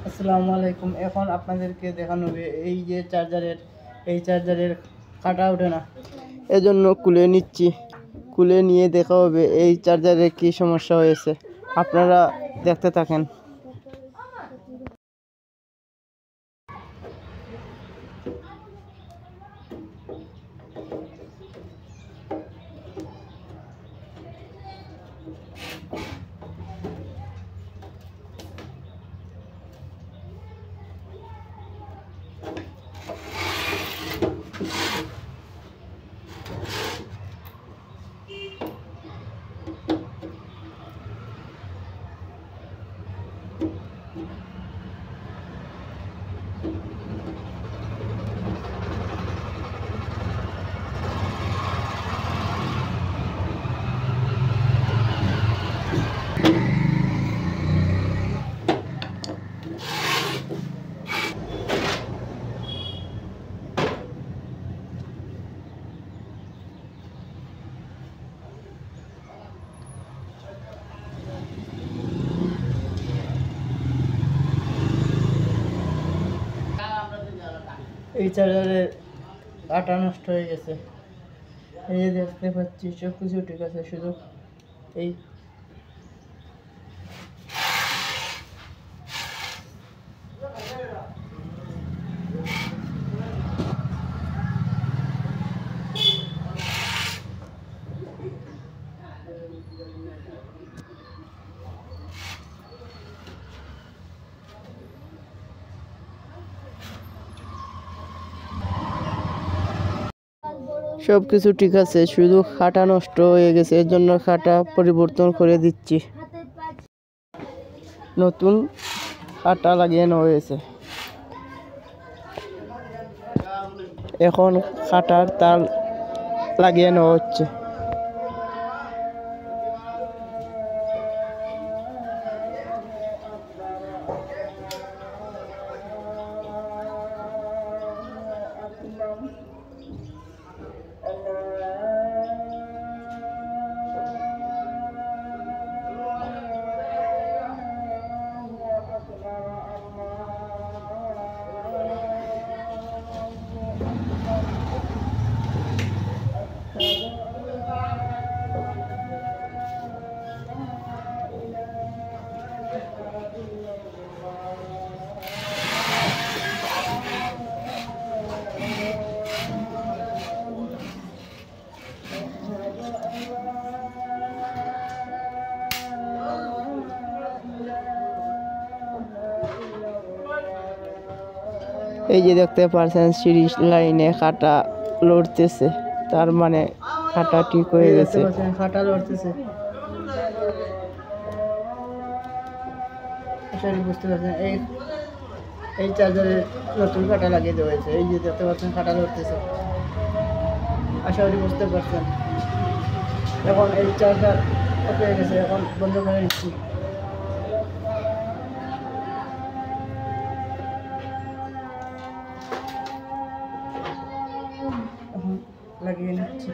আসসালামু আলাইকুম। এখন আপনাদেরকে দেখানো হবে এই যে চার্জারের কাটা ওঠে না, এজন্য খুলে নিচ্ছি। খুলে নিয়ে দেখা হবে এই চার্জারে কি সমস্যা হয়েছে। আপনারা দেখতে থাকেন। এই চার্জারের কাটা নষ্ট হয়ে গেছে। এই যে দেখতে পাচ্ছি সব কিছু ঠিক আছে, শুধু এই সব কিছু ঠিক আছে, শুধু খাটা নষ্ট হয়ে গেছে, এর জন্য খাটা পরিবর্তন করে দিচ্ছি। নতুন খাটা লাগিয়ে নেওয়া হয়েছে। এখন খাটার তার লাগিয়ে নেওয়া হচ্ছে। এই যে দেখতে পাচ্ছেন সিরিজ লাইনে খাটা লড়তেছে, তার মানে খাটা ঠিক হয়ে গেছে। খাটা লড়তেছে, বুঝতে পারছেন। এই চার্জারে নতুন খাটা লাগিয়ে দেওয়া হয়েছে। এই যে দেখতে পাচ্ছেন খাটা লড়তেছে, আশা করি বুঝতে পারছেন। এখন এই চার্জার হয়ে গেছে, এখন বন্ধ করে দিচ্ছি। লাগিয়ে নিচ্ছি।